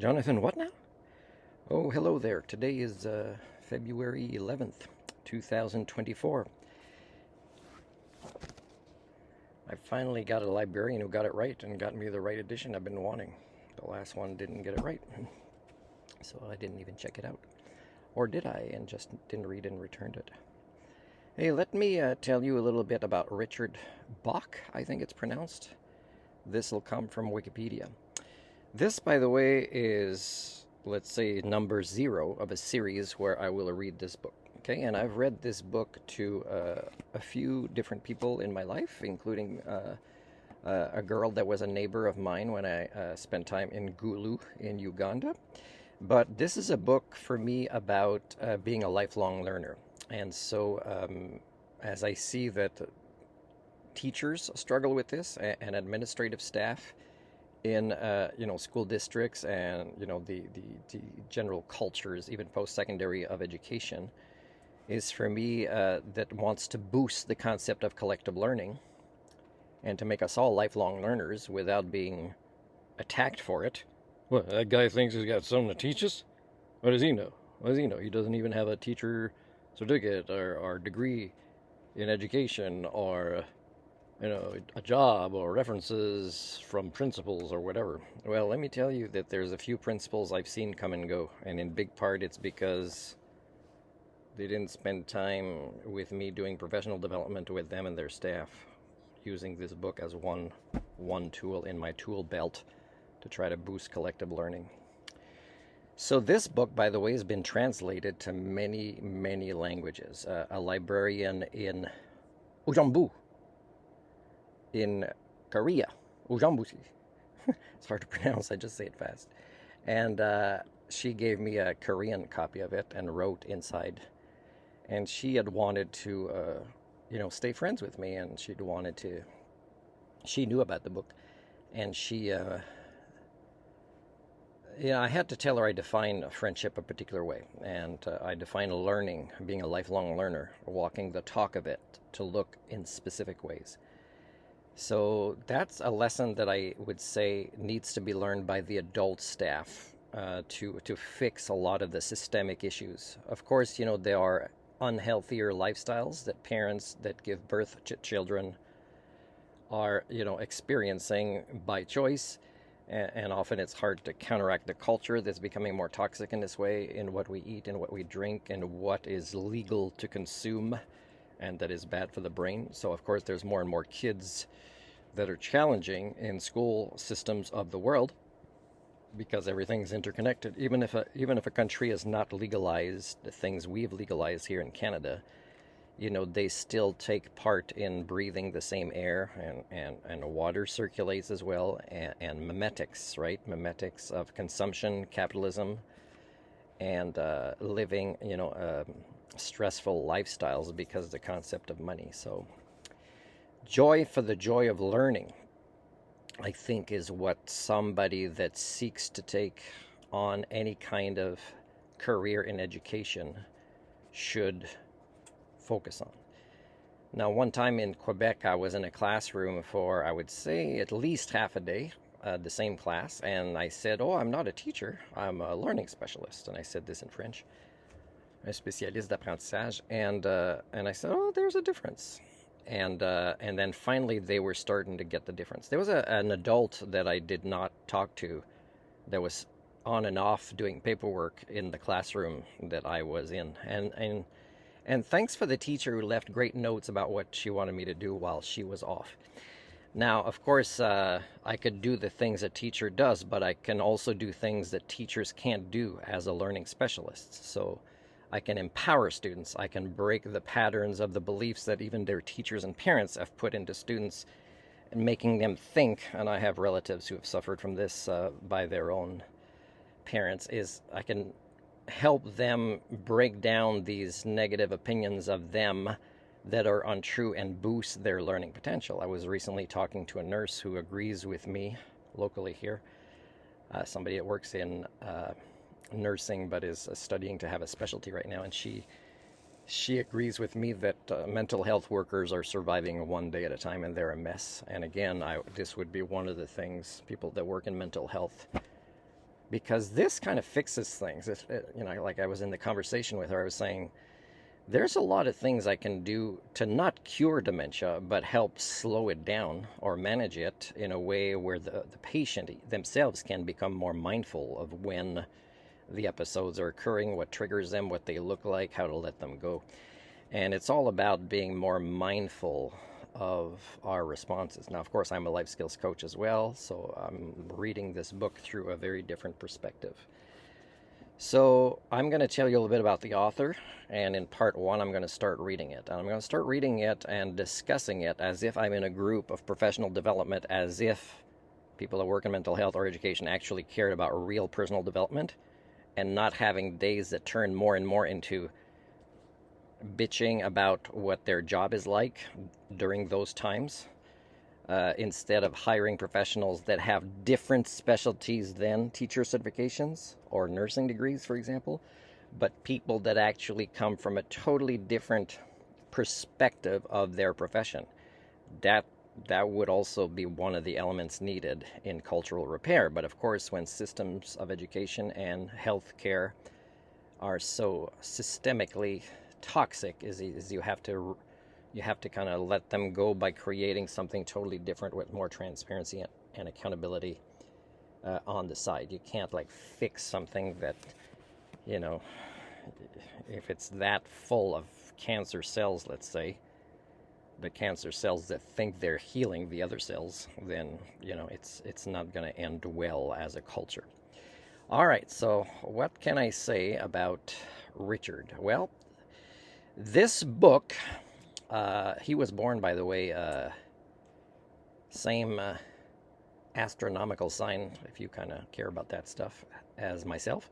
Jonathan, what now? Oh, hello there. Today is February 11th, 2024. I finally got a librarian who got it right and got me the right edition I've been wanting. The last one didn't get it right, so I didn't even check it out. Or did I, and just didn't read and returned it. Hey, let me tell you a little bit about Richard Bach, I think it's pronounced. This will come from Wikipedia. This, by the way, is, let's say, number 0 of a series where I will read this book. Okay, and I've read this book to a few different people in my life, including a girl that was a neighbor of mine when I spent time in Gulu in Uganda. But this is a book for me about being a lifelong learner. And so, as I see that teachers struggle with this and administrative staff in school districts and the general cultures, even post-secondary, of education, is for me that wants to boost the concept of collective learning and to make us all lifelong learners without being attacked for it. What, that guy thinks he's got something to teach us? What does he know? What does he know? He doesn't even have a teacher certificate or degree in education or a job or references from principals or whatever. Well, let me tell you that there's a few principals I've seen come and go, and in big part it's because they didn't spend time with me doing professional development with them and their staff, using this book as one tool in my tool belt to try to boost collective learning. So this book, by the way, has been translated to many, many languages. A librarian in Ujambu, in Korea, Ujambusi. It's hard to pronounce, I just say it fast. And she gave me a Korean copy of it and wrote inside. And she had wanted to, stay friends with me, and she knew about the book. And I had to tell her I define friendship a particular way. And I define learning, being a lifelong learner, walking the talk of it, to look in specific ways. So that's a lesson that I would say needs to be learned by the adult staff to fix a lot of the systemic issues. Of course, there are unhealthier lifestyles that parents that give birth to children are, experiencing by choice. And often it's hard to counteract the culture that's becoming more toxic in this way, in what we eat and what we drink and what is legal to consume and that is bad for the brain. So, of course, there's more and more kids that are challenging in school systems of the world because everything's interconnected. Even if a country has not legalized the things we've legalized here in Canada, they still take part in breathing the same air, and water circulates as well, and mimetics, right? Mimetics of consumption, capitalism, and living, stressful lifestyles because of the concept of money. So joy for the joy of learning, I think, is what somebody that seeks to take on any kind of career in education should focus on. Now, one time in Quebec, I was in a classroom for, I would say, at least half a day, the same class, and I said, "Oh, I'm not a teacher, I'm a learning specialist," and I said this in French, un spécialiste d'apprentissage, and I said, "Oh, there's a difference." And then finally they were starting to get the difference. There was an adult that I did not talk to that was on and off doing paperwork in the classroom that I was in, and thanks for the teacher who left great notes about what she wanted me to do while she was off. Now, of course, I could do the things a teacher does, but I can also do things that teachers can't do as a learning specialist. So I can empower students. I can break the patterns of the beliefs that even their teachers and parents have put into students, and making them think, and I have relatives who have suffered from this by their own parents, is I can help them break down these negative opinions of them that are untrue and boost their learning potential. I was recently talking to a nurse who agrees with me locally here, somebody that works in nursing but is studying to have a specialty right now, and she agrees with me that mental health workers are surviving one day at a time, and they're a mess. And again, this would be one of the things people that work in mental health because this kind of fixes things. Like I was in the conversation with her, I was saying, there's a lot of things I can do to not cure dementia, but help slow it down or manage it in a way where the patient themselves can become more mindful of when the episodes are occurring, what triggers them, what they look like, how to let them go. And it's all about being more mindful of our responses. Now, of course, I'm a life skills coach as well, so I'm reading this book through a very different perspective. So I'm going to tell you a little bit about the author, and in part one, I'm going to start reading it. And I'm going to start reading it and discussing it as if I'm in a group of professional development, as if people that work in mental health or education actually cared about real personal development, and not having days that turn more and more into bitching about what their job is like during those times, instead of hiring professionals that have different specialties than teacher certifications or nursing degrees, for example, but people that actually come from a totally different perspective of their profession. That would also be one of the elements needed in cultural repair. But of course, when systems of education and healthcare are so systemically toxic, is you have to kind of let them go by creating something totally different with more transparency and accountability on the side. You can't like fix something that, if it's that full of cancer cells, let's say, the cancer cells that think they're healing the other cells, then it's not going to end well as a culture. All right, so what can I say about Richard? Well, this book, he was born, by the way, same astronomical sign, if you kind of care about that stuff, as myself.